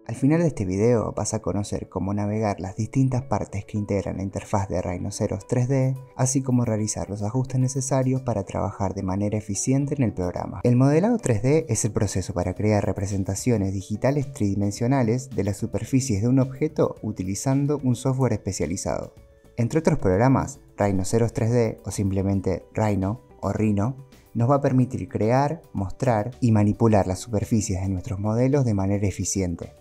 Al final de este video vas a conocer cómo navegar las distintas partes que integran la interfaz de Rhinoceros 3D, así como realizar los ajustes necesarios para trabajar de manera eficiente en el programa. El modelado 3D es el proceso para crear representaciones digitales tridimensionales de las superficies de un objeto utilizando un software especializado. Entre otros programas, Rhinoceros 3D o simplemente Rhino o Rhino nos va a permitir crear, mostrar y manipular las superficies de nuestros modelos de manera eficiente.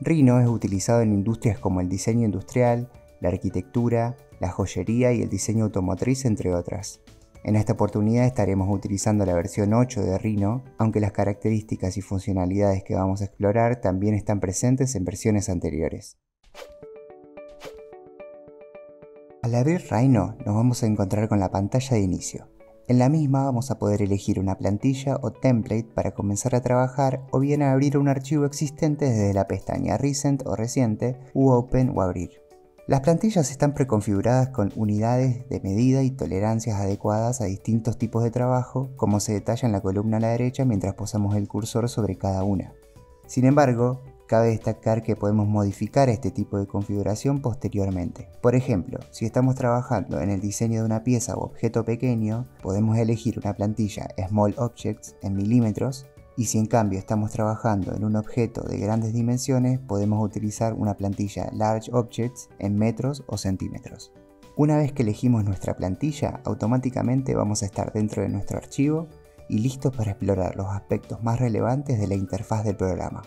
Rhino es utilizado en industrias como el diseño industrial, la arquitectura, la joyería y el diseño automotriz, entre otras. En esta oportunidad estaremos utilizando la versión 8 de Rhino, aunque las características y funcionalidades que vamos a explorar también están presentes en versiones anteriores. Al abrir Rhino nos vamos a encontrar con la pantalla de inicio. En la misma vamos a poder elegir una plantilla o template para comenzar a trabajar o bien abrir un archivo existente desde la pestaña Recent o Reciente u Open o Abrir. Las plantillas están preconfiguradas con unidades de medida y tolerancias adecuadas a distintos tipos de trabajo, como se detalla en la columna a la derecha mientras posamos el cursor sobre cada una. Sin embargo, cabe destacar que podemos modificar este tipo de configuración posteriormente. Por ejemplo, si estamos trabajando en el diseño de una pieza o objeto pequeño, podemos elegir una plantilla Small Objects en milímetros, y si en cambio estamos trabajando en un objeto de grandes dimensiones, podemos utilizar una plantilla Large Objects en metros o centímetros. Una vez que elegimos nuestra plantilla, automáticamente vamos a estar dentro de nuestro archivo y listos para explorar los aspectos más relevantes de la interfaz del programa.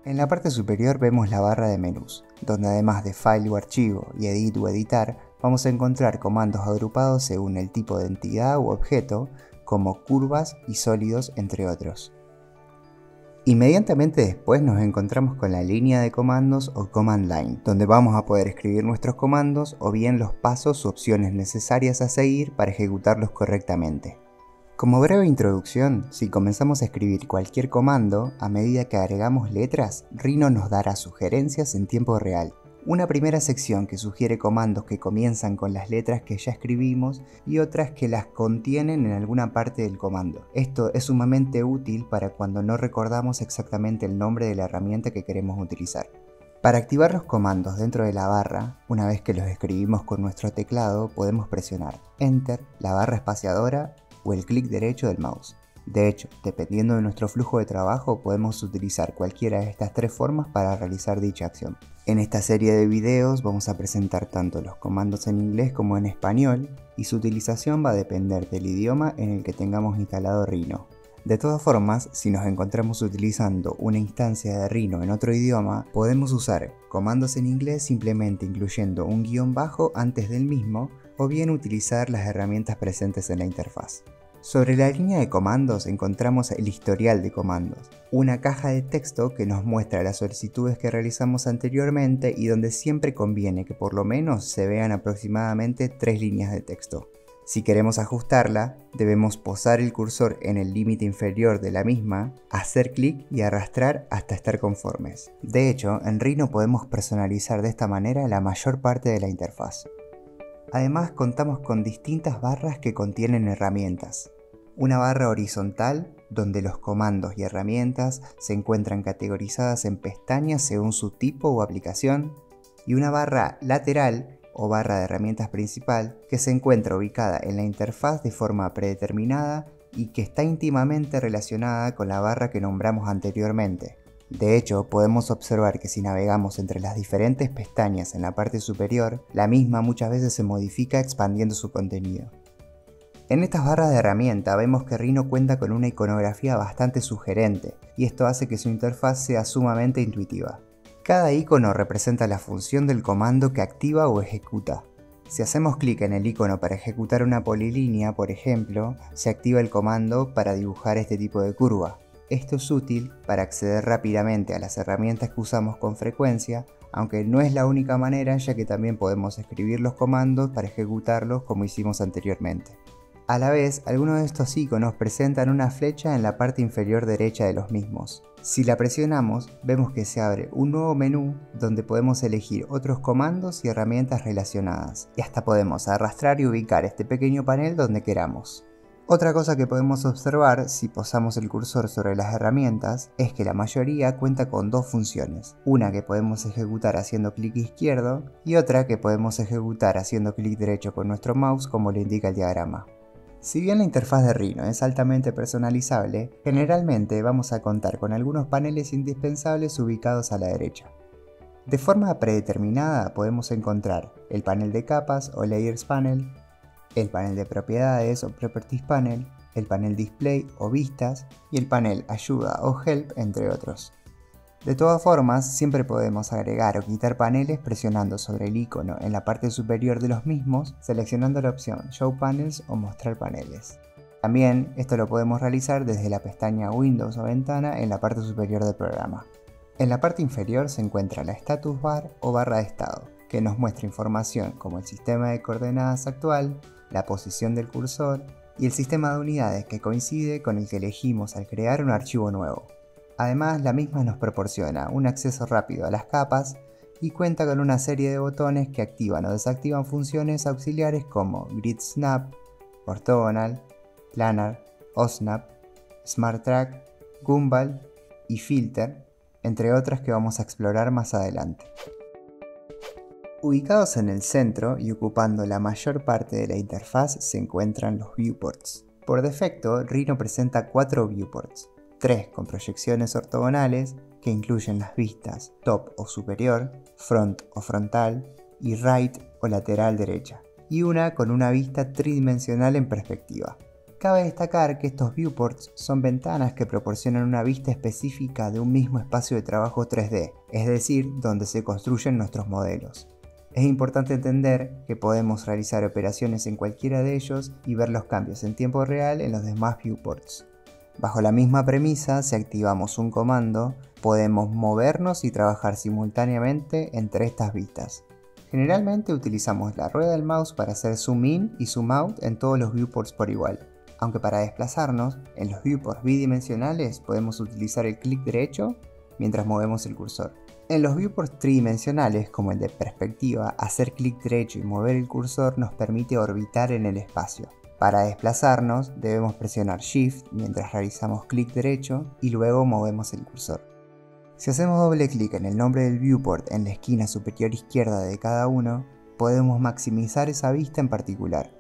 En la parte superior vemos la barra de menús, donde además de File o Archivo y Edit o Editar, vamos a encontrar comandos agrupados según el tipo de entidad u objeto, como curvas y sólidos, entre otros. Inmediatamente después nos encontramos con la línea de comandos o Command Line, donde vamos a poder escribir nuestros comandos o bien los pasos u opciones necesarias a seguir para ejecutarlos correctamente. Como breve introducción, si comenzamos a escribir cualquier comando, a medida que agregamos letras, Rhino nos dará sugerencias en tiempo real. Una primera sección que sugiere comandos que comienzan con las letras que ya escribimos y otras que las contienen en alguna parte del comando. Esto es sumamente útil para cuando no recordamos exactamente el nombre de la herramienta que queremos utilizar. Para activar los comandos dentro de la barra, una vez que los escribimos con nuestro teclado, podemos presionar Enter, la barra espaciadora o el clic derecho del mouse. De hecho, dependiendo de nuestro flujo de trabajo, podemos utilizar cualquiera de estas tres formas para realizar dicha acción. En esta serie de videos vamos a presentar tanto los comandos en inglés como en español, y su utilización va a depender del idioma en el que tengamos instalado Rhino. De todas formas, si nos encontramos utilizando una instancia de Rhino en otro idioma, podemos usar comandos en inglés simplemente incluyendo un guión bajo antes del mismo, o bien utilizar las herramientas presentes en la interfaz. Sobre la línea de comandos encontramos el historial de comandos, una caja de texto que nos muestra las solicitudes que realizamos anteriormente y donde siempre conviene que por lo menos se vean aproximadamente 3 líneas de texto. Si queremos ajustarla, debemos posar el cursor en el límite inferior de la misma, hacer clic y arrastrar hasta estar conformes. De hecho, en Rhino podemos personalizar de esta manera la mayor parte de la interfaz. Además, contamos con distintas barras que contienen herramientas. Una barra horizontal, donde los comandos y herramientas se encuentran categorizadas en pestañas según su tipo o aplicación, y una barra lateral o barra de herramientas principal que se encuentra ubicada en la interfaz de forma predeterminada y que está íntimamente relacionada con la barra que nombramos anteriormente. De hecho, podemos observar que si navegamos entre las diferentes pestañas en la parte superior, la misma muchas veces se modifica expandiendo su contenido. En estas barras de herramienta vemos que Rhino cuenta con una iconografía bastante sugerente, y esto hace que su interfaz sea sumamente intuitiva. Cada icono representa la función del comando que activa o ejecuta. Si hacemos clic en el icono para ejecutar una polilínea, por ejemplo, se activa el comando para dibujar este tipo de curva. Esto es útil para acceder rápidamente a las herramientas que usamos con frecuencia, aunque no es la única manera, ya que también podemos escribir los comandos para ejecutarlos como hicimos anteriormente. A la vez, algunos de estos iconos presentan una flecha en la parte inferior derecha de los mismos. Si la presionamos, vemos que se abre un nuevo menú donde podemos elegir otros comandos y herramientas relacionadas, y hasta podemos arrastrar y ubicar este pequeño panel donde queramos. Otra cosa que podemos observar si posamos el cursor sobre las herramientas es que la mayoría cuenta con dos funciones, una que podemos ejecutar haciendo clic izquierdo y otra que podemos ejecutar haciendo clic derecho con nuestro mouse como lo indica el diagrama. Si bien la interfaz de Rhino es altamente personalizable, generalmente vamos a contar con algunos paneles indispensables ubicados a la derecha. De forma predeterminada podemos encontrar el panel de capas o Layers Panel, el panel de propiedades o Properties Panel, el panel Display o Vistas y el panel Ayuda o Help, entre otros. De todas formas, siempre podemos agregar o quitar paneles presionando sobre el icono en la parte superior de los mismos, seleccionando la opción Show Panels o Mostrar paneles. También esto lo podemos realizar desde la pestaña Windows o ventana en la parte superior del programa. En la parte inferior se encuentra la Status Bar o barra de estado, que nos muestra información como el sistema de coordenadas actual, la posición del cursor y el sistema de unidades que coincide con el que elegimos al crear un archivo nuevo. Además, la misma nos proporciona un acceso rápido a las capas y cuenta con una serie de botones que activan o desactivan funciones auxiliares como Grid Snap, Orthogonal, Planar, OSNAP, Smart Track, Gumball y Filter, entre otras que vamos a explorar más adelante. Ubicados en el centro y ocupando la mayor parte de la interfaz se encuentran los viewports. Por defecto, Rhino presenta 4 viewports, 3 con proyecciones ortogonales que incluyen las vistas top o superior, front o frontal y right o lateral derecha, y una con una vista tridimensional en perspectiva. Cabe destacar que estos viewports son ventanas que proporcionan una vista específica de un mismo espacio de trabajo 3D, es decir, donde se construyen nuestros modelos. Es importante entender que podemos realizar operaciones en cualquiera de ellos y ver los cambios en tiempo real en los demás viewports. Bajo la misma premisa, si activamos un comando, podemos movernos y trabajar simultáneamente entre estas vistas. Generalmente utilizamos la rueda del mouse para hacer zoom in y zoom out en todos los viewports por igual, aunque para desplazarnos, en los viewports bidimensionales podemos utilizar el clic derecho mientras movemos el cursor. En los viewports tridimensionales, como el de perspectiva, hacer clic derecho y mover el cursor nos permite orbitar en el espacio. Para desplazarnos, debemos presionar Shift mientras realizamos clic derecho y luego movemos el cursor. Si hacemos doble clic en el nombre del viewport en la esquina superior izquierda de cada uno, podemos maximizar esa vista en particular.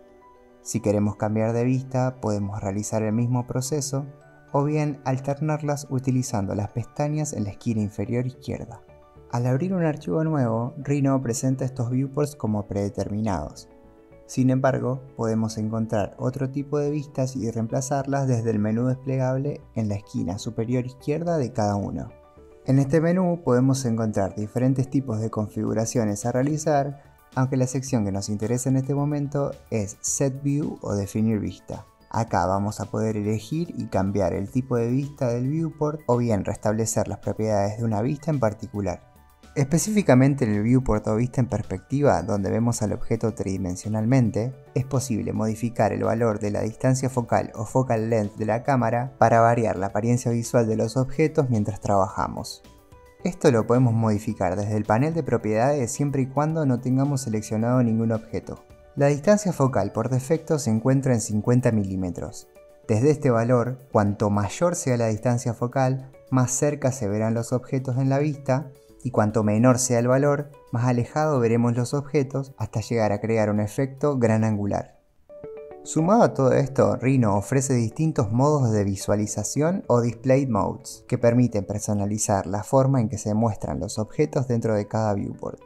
Si queremos cambiar de vista, podemos realizar el mismo proceso o bien alternarlas utilizando las pestañas en la esquina inferior izquierda. Al abrir un archivo nuevo, Rhino presenta estos viewports como predeterminados. Sin embargo, podemos encontrar otro tipo de vistas y reemplazarlas desde el menú desplegable en la esquina superior izquierda de cada uno. En este menú podemos encontrar diferentes tipos de configuraciones a realizar, aunque la sección que nos interesa en este momento es Set View o Definir Vista. Acá vamos a poder elegir y cambiar el tipo de vista del viewport o bien restablecer las propiedades de una vista en particular. Específicamente en el viewport o vista en perspectiva, donde vemos al objeto tridimensionalmente, es posible modificar el valor de la distancia focal o focal length de la cámara para variar la apariencia visual de los objetos mientras trabajamos. Esto lo podemos modificar desde el panel de propiedades siempre y cuando no tengamos seleccionado ningún objeto. La distancia focal por defecto se encuentra en 50 mm. Desde este valor, cuanto mayor sea la distancia focal, más cerca se verán los objetos en la vista, y cuanto menor sea el valor, más alejado veremos los objetos hasta llegar a crear un efecto gran angular. Sumado a todo esto, Rhino ofrece distintos modos de visualización o display modes que permiten personalizar la forma en que se muestran los objetos dentro de cada viewport.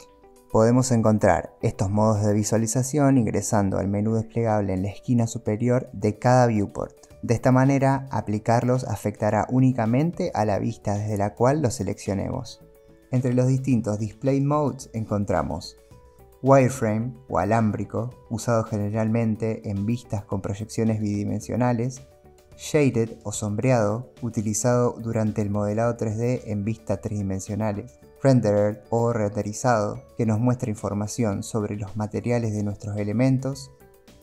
Podemos encontrar estos modos de visualización ingresando al menú desplegable en la esquina superior de cada viewport. De esta manera, aplicarlos afectará únicamente a la vista desde la cual los seleccionemos. Entre los distintos display modes encontramos wireframe o alámbrico, usado generalmente en vistas con proyecciones bidimensionales, shaded o sombreado, utilizado durante el modelado 3D en vistas tridimensionales, rendered o renderizado, que nos muestra información sobre los materiales de nuestros elementos,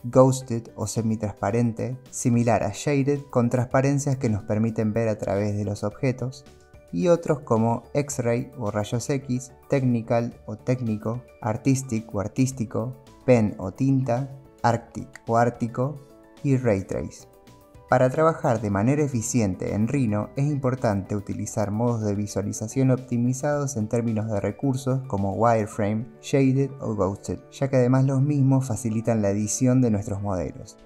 ghosted o semitransparente, similar a shaded con transparencias que nos permiten ver a través de los objetos, y otros como X-Ray o rayos X, Technical o técnico, Artistic o artístico, Pen o tinta, Arctic o ártico y Ray Trace. Para trabajar de manera eficiente en Rhino es importante utilizar modos de visualización optimizados en términos de recursos como Wireframe, Shaded o Ghosted, ya que además los mismos facilitan la edición de nuestros modelos.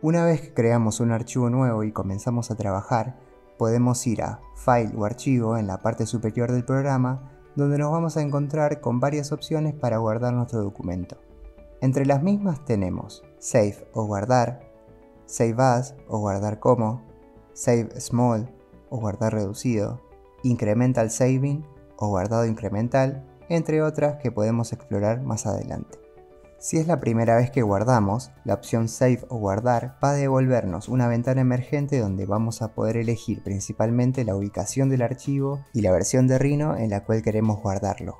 Una vez que creamos un archivo nuevo y comenzamos a trabajar, podemos ir a File o Archivo en la parte superior del programa, donde nos vamos a encontrar con varias opciones para guardar nuestro documento. Entre las mismas tenemos Save o Guardar, Save As o Guardar como, Save Small o Guardar reducido, Incremental Saving o Guardado incremental, entre otras que podemos explorar más adelante. Si es la primera vez que guardamos, la opción Save o Guardar va a devolvernos una ventana emergente donde vamos a poder elegir principalmente la ubicación del archivo y la versión de Rhino en la cual queremos guardarlo.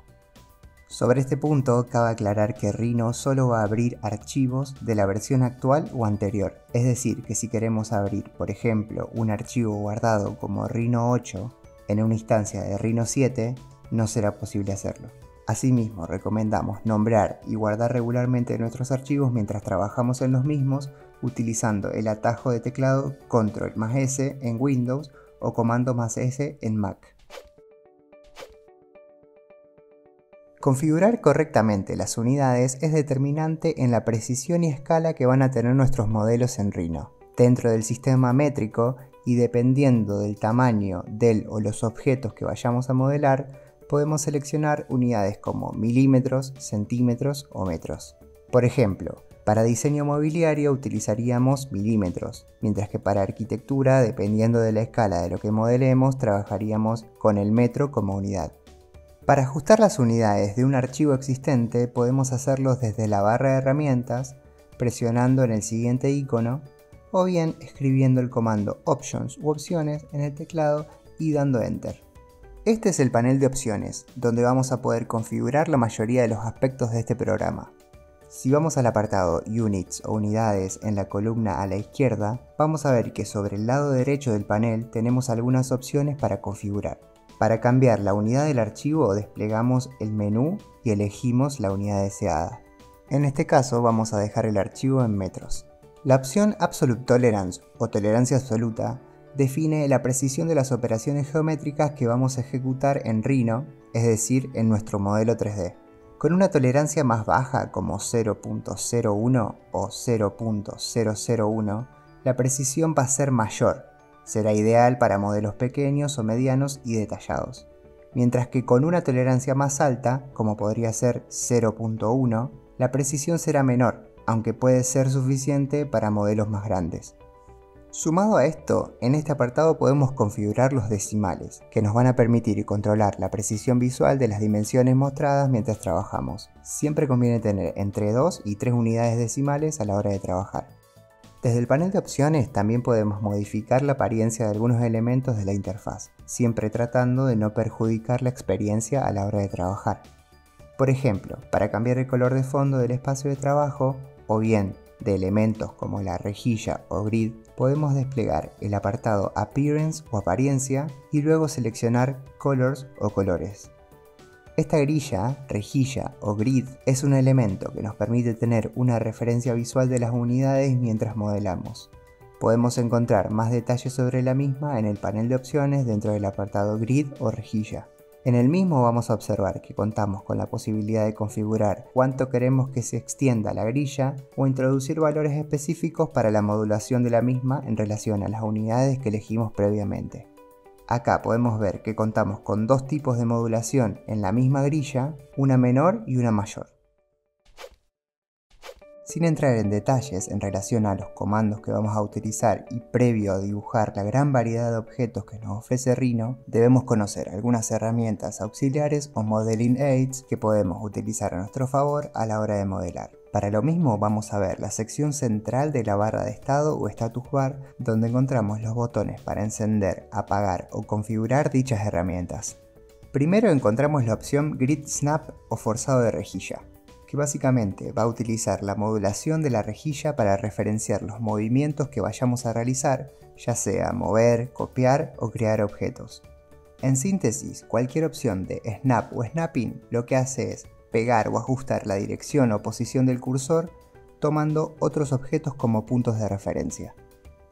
Sobre este punto, cabe aclarar que Rhino solo va a abrir archivos de la versión actual o anterior, es decir, que si queremos abrir, por ejemplo, un archivo guardado como Rhino 8 en una instancia de Rhino 7, no será posible hacerlo. Asimismo, recomendamos nombrar y guardar regularmente nuestros archivos mientras trabajamos en los mismos utilizando el atajo de teclado Ctrl+S en Windows o Comando+S en Mac. Configurar correctamente las unidades es determinante en la precisión y escala que van a tener nuestros modelos en Rhino. Dentro del sistema métrico y dependiendo del tamaño del o los objetos que vayamos a modelar, podemos seleccionar unidades como milímetros, centímetros o metros. Por ejemplo, para diseño mobiliario utilizaríamos milímetros, mientras que para arquitectura, dependiendo de la escala de lo que modelemos, trabajaríamos con el metro como unidad. Para ajustar las unidades de un archivo existente podemos hacerlo desde la barra de herramientas, presionando en el siguiente icono, o bien escribiendo el comando Options u Opciones en el teclado y dando Enter. Este es el panel de opciones, donde vamos a poder configurar la mayoría de los aspectos de este programa. Si vamos al apartado Units o Unidades en la columna a la izquierda, vamos a ver que sobre el lado derecho del panel tenemos algunas opciones para configurar. Para cambiar la unidad del archivo desplegamos el menú y elegimos la unidad deseada. En este caso vamos a dejar el archivo en metros. La opción Absolute Tolerance o tolerancia absoluta define la precisión de las operaciones geométricas que vamos a ejecutar en Rhino, es decir, en nuestro modelo 3D. Con una tolerancia más baja como 0.01 o 0.001, la precisión va a ser mayor. Será ideal para modelos pequeños o medianos y detallados. Mientras que con una tolerancia más alta, como podría ser 0.1, la precisión será menor, aunque puede ser suficiente para modelos más grandes. Sumado a esto, en este apartado podemos configurar los decimales, que nos van a permitir controlar la precisión visual de las dimensiones mostradas mientras trabajamos. Siempre conviene tener entre 2 y 3 unidades decimales a la hora de trabajar. Desde el panel de opciones también podemos modificar la apariencia de algunos elementos de la interfaz, siempre tratando de no perjudicar la experiencia a la hora de trabajar. Por ejemplo, para cambiar el color de fondo del espacio de trabajo, o bien de elementos como la rejilla o grid, podemos desplegar el apartado Appearance o Apariencia y luego seleccionar Colors o Colores. Esta grilla, rejilla o grid es un elemento que nos permite tener una referencia visual de las unidades mientras modelamos. Podemos encontrar más detalles sobre la misma en el panel de opciones dentro del apartado grid o rejilla. En el mismo vamos a observar que contamos con la posibilidad de configurar cuánto queremos que se extienda la grilla o introducir valores específicos para la modulación de la misma en relación a las unidades que elegimos previamente. Acá podemos ver que contamos con dos tipos de modulación en la misma grilla, una menor y una mayor. Sin entrar en detalles en relación a los comandos que vamos a utilizar y previo a dibujar la gran variedad de objetos que nos ofrece Rhino, debemos conocer algunas herramientas auxiliares o modeling aids que podemos utilizar a nuestro favor a la hora de modelar. Para lo mismo vamos a ver la sección central de la barra de estado o status bar, donde encontramos los botones para encender, apagar o configurar dichas herramientas. Primero encontramos la opción Grid Snap o forzado de rejilla, que básicamente va a utilizar la modulación de la rejilla para referenciar los movimientos que vayamos a realizar, ya sea mover, copiar o crear objetos. En síntesis, cualquier opción de Snap o Snapping lo que hace es pegar o ajustar la dirección o posición del cursor tomando otros objetos como puntos de referencia.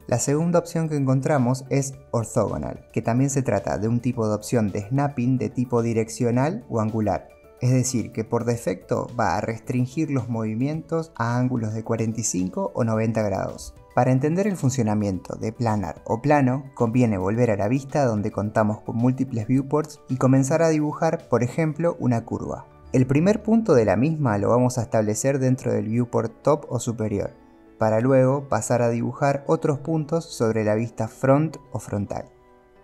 La segunda opción que encontramos es orthogonal, que también se trata de un tipo de opción de snapping de tipo direccional o angular. Es decir, que por defecto va a restringir los movimientos a ángulos de 45 o 90 grados. Para entender el funcionamiento de planar o plano, conviene volver a la vista donde contamos con múltiples viewports y comenzar a dibujar, por ejemplo, una curva. El primer punto de la misma lo vamos a establecer dentro del viewport top o superior, para luego pasar a dibujar otros puntos sobre la vista front o frontal.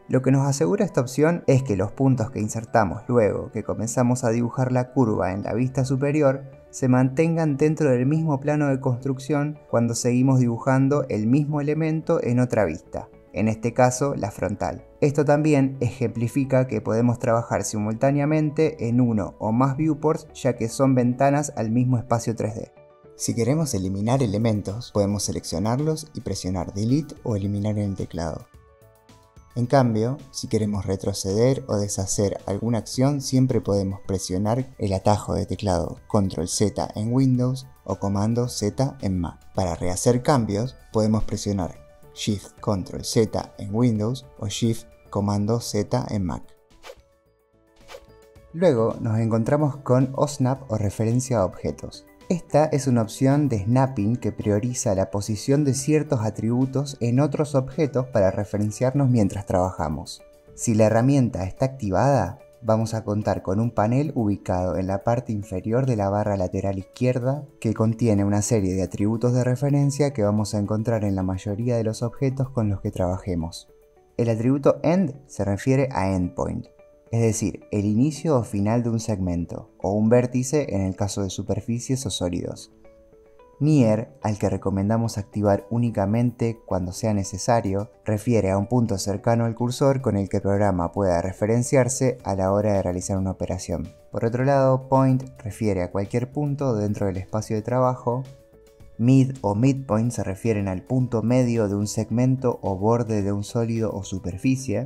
Lo que nos asegura esta opción es que los puntos que insertamos luego que comenzamos a dibujar la curva en la vista superior se mantengan dentro del mismo plano de construcción cuando seguimos dibujando el mismo elemento en otra vista, en este caso la frontal. Esto también ejemplifica que podemos trabajar simultáneamente en uno o más viewports, ya que son ventanas al mismo espacio 3D. Si queremos eliminar elementos, podemos seleccionarlos y presionar Delete o eliminar en el teclado. En cambio, si queremos retroceder o deshacer alguna acción, siempre podemos presionar el atajo de teclado Control Z en Windows o Comando Z en Mac. Para rehacer cambios, podemos presionar Shift Control Z en Windows o Shift Comando Z en Mac. Luego nos encontramos con OSNAP o referencia a objetos. Esta es una opción de snapping que prioriza la posición de ciertos atributos en otros objetos para referenciarnos mientras trabajamos. Si la herramienta está activada, vamos a contar con un panel ubicado en la parte inferior de la barra lateral izquierda que contiene una serie de atributos de referencia que vamos a encontrar en la mayoría de los objetos con los que trabajemos. El atributo End se refiere a Endpoint, es decir, el inicio o final de un segmento, o un vértice en el caso de superficies o sólidos. Near, al que recomendamos activar únicamente cuando sea necesario, refiere a un punto cercano al cursor con el que el programa pueda referenciarse a la hora de realizar una operación. Por otro lado, Point refiere a cualquier punto dentro del espacio de trabajo. Mid o Midpoint se refieren al punto medio de un segmento o borde de un sólido o superficie.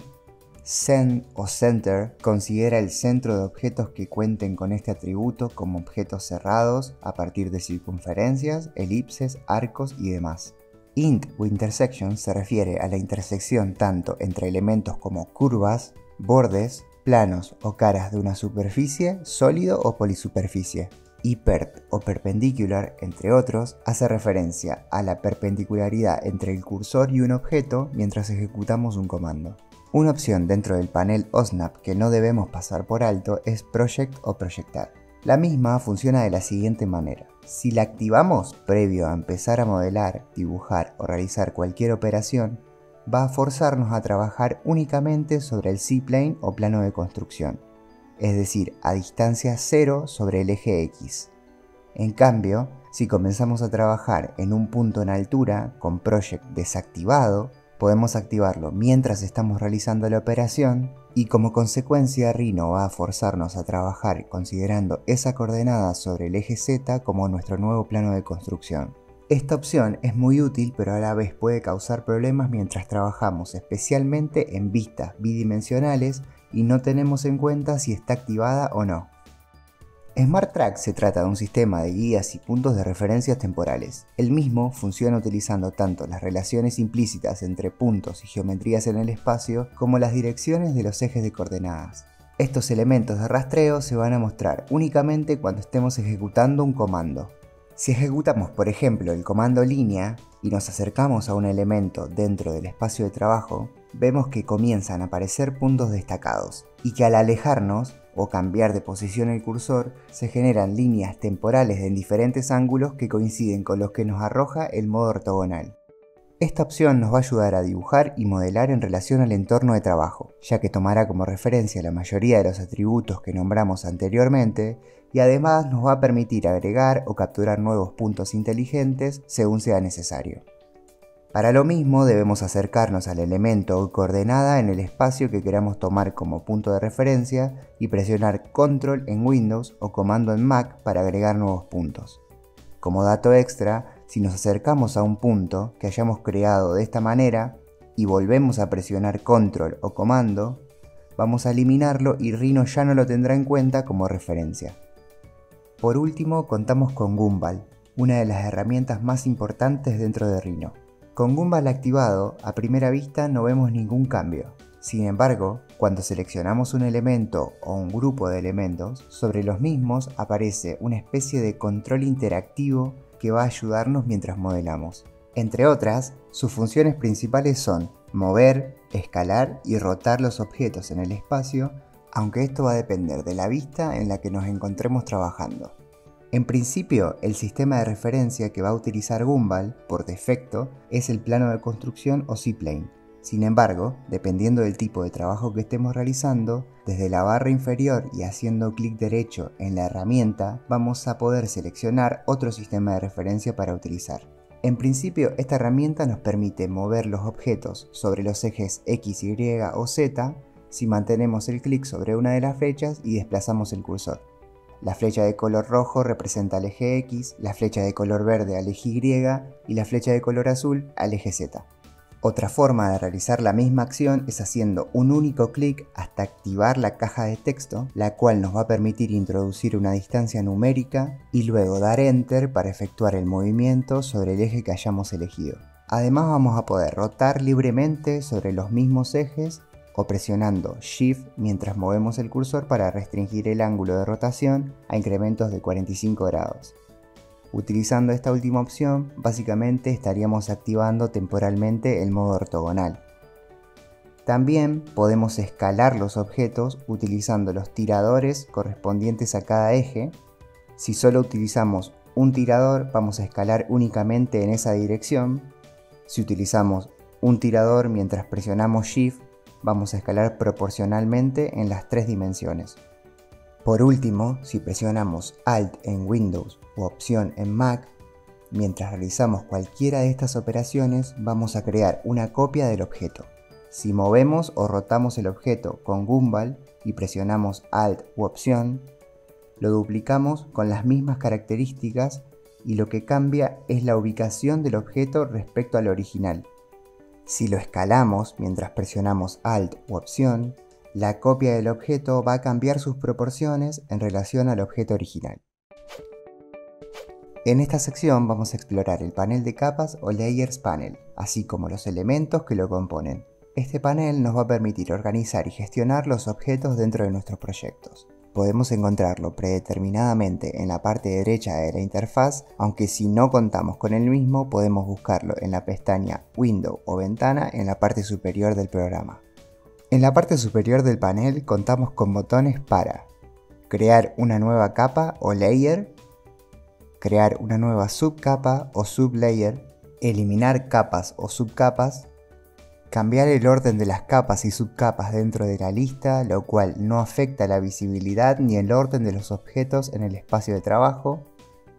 Cen o Center considera el centro de objetos que cuenten con este atributo como objetos cerrados a partir de circunferencias, elipses, arcos y demás. Int o Intersection se refiere a la intersección tanto entre elementos como curvas, bordes, planos o caras de una superficie, sólido o polisuperficie. Y Pert o Perpendicular, entre otros, hace referencia a la perpendicularidad entre el cursor y un objeto mientras ejecutamos un comando. Una opción dentro del panel OSNAP que no debemos pasar por alto es Project o Proyectar. La misma funciona de la siguiente manera. Si la activamos previo a empezar a modelar, dibujar o realizar cualquier operación, va a forzarnos a trabajar únicamente sobre el C-plane o plano de construcción, es decir, a distancia 0 sobre el eje X. En cambio, si comenzamos a trabajar en un punto en altura con Project desactivado, podemos activarlo mientras estamos realizando la operación y como consecuencia Rhino va a forzarnos a trabajar considerando esa coordenada sobre el eje Z como nuestro nuevo plano de construcción. Esta opción es muy útil, pero a la vez puede causar problemas mientras trabajamos especialmente en vistas bidimensionales y no tenemos en cuenta si está activada o no. SmartTrack se trata de un sistema de guías y puntos de referencias temporales. El mismo funciona utilizando tanto las relaciones implícitas entre puntos y geometrías en el espacio como las direcciones de los ejes de coordenadas. Estos elementos de rastreo se van a mostrar únicamente cuando estemos ejecutando un comando. Si ejecutamos, por ejemplo, el comando línea y nos acercamos a un elemento dentro del espacio de trabajo, vemos que comienzan a aparecer puntos destacados y que al alejarnos o cambiar de posición el cursor se generan líneas temporales en diferentes ángulos que coinciden con los que nos arroja el modo ortogonal. Esta opción nos va a ayudar a dibujar y modelar en relación al entorno de trabajo, ya que tomará como referencia la mayoría de los atributos que nombramos anteriormente y además nos va a permitir agregar o capturar nuevos puntos inteligentes según sea necesario. Para lo mismo debemos acercarnos al elemento o coordenada en el espacio que queramos tomar como punto de referencia y presionar Control en Windows o Comando en Mac para agregar nuevos puntos. Como dato extra, si nos acercamos a un punto que hayamos creado de esta manera y volvemos a presionar Control o Comando, vamos a eliminarlo y Rhino ya no lo tendrá en cuenta como referencia. Por último, contamos con Gumball, una de las herramientas más importantes dentro de Rhino. Con Gumball activado, a primera vista no vemos ningún cambio. Sin embargo, cuando seleccionamos un elemento o un grupo de elementos, sobre los mismos aparece una especie de control interactivo que va a ayudarnos mientras modelamos. Entre otras, sus funciones principales son mover, escalar y rotar los objetos en el espacio, aunque esto va a depender de la vista en la que nos encontremos trabajando. En principio, el sistema de referencia que va a utilizar Gumball, por defecto, es el plano de construcción o Z-Plane. Sin embargo, dependiendo del tipo de trabajo que estemos realizando, desde la barra inferior y haciendo clic derecho en la herramienta, vamos a poder seleccionar otro sistema de referencia para utilizar. En principio, esta herramienta nos permite mover los objetos sobre los ejes X, Y o Z si mantenemos el clic sobre una de las flechas y desplazamos el cursor. La flecha de color rojo representa al eje X, la flecha de color verde al eje Y y la flecha de color azul al eje Z. Otra forma de realizar la misma acción es haciendo un único clic hasta activar la caja de texto, la cual nos va a permitir introducir una distancia numérica y luego dar Enter para efectuar el movimiento sobre el eje que hayamos elegido. Además vamos a poder rotar libremente sobre los mismos ejes o presionando Shift mientras movemos el cursor para restringir el ángulo de rotación a incrementos de 45 grados. Utilizando esta última opción, básicamente estaríamos activando temporalmente el modo ortogonal. También podemos escalar los objetos utilizando los tiradores correspondientes a cada eje. Si solo utilizamos un tirador, vamos a escalar únicamente en esa dirección. Si utilizamos un tirador mientras presionamos Shift, vamos a escalar proporcionalmente en las tres dimensiones. Por último, si presionamos Alt en Windows o Opción en Mac, mientras realizamos cualquiera de estas operaciones, vamos a crear una copia del objeto. Si movemos o rotamos el objeto con Gumball y presionamos Alt u Opción, lo duplicamos con las mismas características y lo que cambia es la ubicación del objeto respecto al original. Si lo escalamos mientras presionamos Alt u Opción, la copia del objeto va a cambiar sus proporciones en relación al objeto original. En esta sección vamos a explorar el panel de capas o Layers Panel, así como los elementos que lo componen. Este panel nos va a permitir organizar y gestionar los objetos dentro de nuestros proyectos. Podemos encontrarlo predeterminadamente en la parte derecha de la interfaz, aunque si no contamos con el mismo podemos buscarlo en la pestaña Window o Ventana en la parte superior del programa. En la parte superior del panel contamos con botones para crear una nueva capa o layer, crear una nueva subcapa o sublayer, eliminar capas o subcapas, cambiar el orden de las capas y subcapas dentro de la lista, lo cual no afecta la visibilidad ni el orden de los objetos en el espacio de trabajo.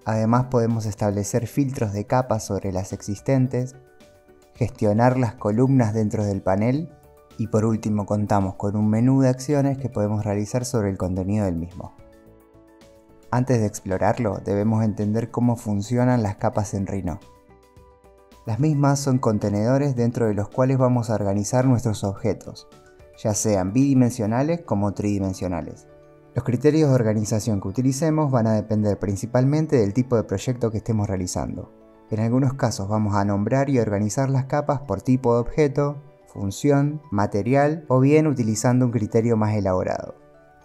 Además podemos establecer filtros de capas sobre las existentes, gestionar las columnas dentro del panel y por último contamos con un menú de acciones que podemos realizar sobre el contenido del mismo. Antes de explorarlo debemos entender cómo funcionan las capas en Rhino. Las mismas son contenedores dentro de los cuales vamos a organizar nuestros objetos, ya sean bidimensionales como tridimensionales. Los criterios de organización que utilicemos van a depender principalmente del tipo de proyecto que estemos realizando. En algunos casos vamos a nombrar y organizar las capas por tipo de objeto, función, material o bien utilizando un criterio más elaborado.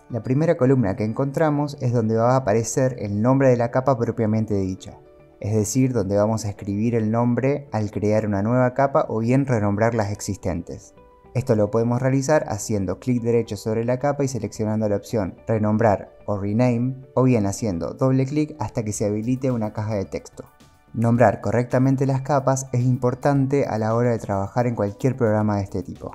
La primera columna que encontramos es donde va a aparecer el nombre de la capa propiamente dicha. Es decir, donde vamos a escribir el nombre al crear una nueva capa o bien renombrar las existentes. Esto lo podemos realizar haciendo clic derecho sobre la capa y seleccionando la opción Renombrar o Rename, o bien haciendo doble clic hasta que se habilite una caja de texto. Nombrar correctamente las capas es importante a la hora de trabajar en cualquier programa de este tipo.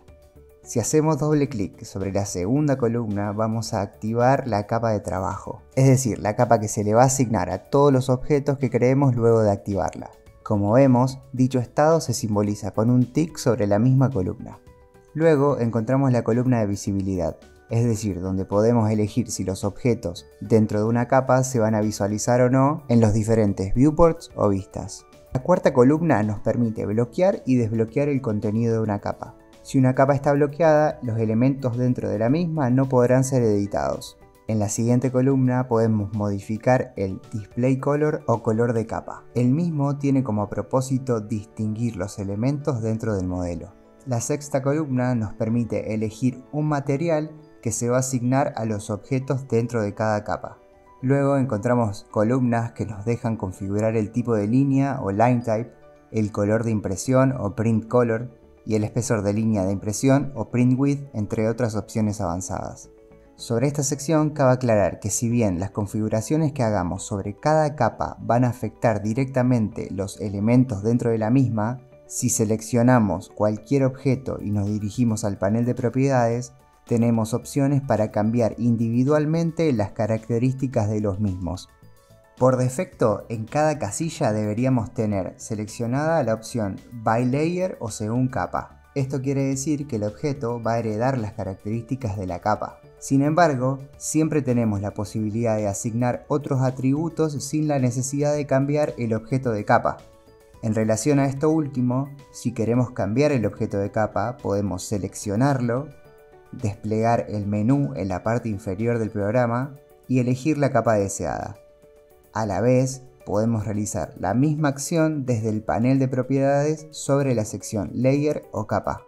Si hacemos doble clic sobre la segunda columna vamos a activar la capa de trabajo, es decir, la capa que se le va a asignar a todos los objetos que creemos luego de activarla. Como vemos, dicho estado se simboliza con un tic sobre la misma columna. Luego encontramos la columna de visibilidad, es decir, donde podemos elegir si los objetos dentro de una capa se van a visualizar o no en los diferentes viewports o vistas. La cuarta columna nos permite bloquear y desbloquear el contenido de una capa. Si una capa está bloqueada, los elementos dentro de la misma no podrán ser editados. En la siguiente columna podemos modificar el Display Color o color de capa. El mismo tiene como propósito distinguir los elementos dentro del modelo. La sexta columna nos permite elegir un material que se va a asignar a los objetos dentro de cada capa. Luego encontramos columnas que nos dejan configurar el tipo de línea o line type, el color de impresión o print color y el espesor de línea de impresión o print width, entre otras opciones avanzadas. Sobre esta sección cabe aclarar que si bien las configuraciones que hagamos sobre cada capa van a afectar directamente los elementos dentro de la misma, si seleccionamos cualquier objeto y nos dirigimos al panel de propiedades, tenemos opciones para cambiar individualmente las características de los mismos. Por defecto, en cada casilla deberíamos tener seleccionada la opción By Layer o según capa. Esto quiere decir que el objeto va a heredar las características de la capa. Sin embargo, siempre tenemos la posibilidad de asignar otros atributos sin la necesidad de cambiar el objeto de capa. En relación a esto último, si queremos cambiar el objeto de capa, podemos seleccionarlo, desplegar el menú en la parte inferior del programa y elegir la capa deseada. A la vez, podemos realizar la misma acción desde el panel de propiedades sobre la sección Layer o capa.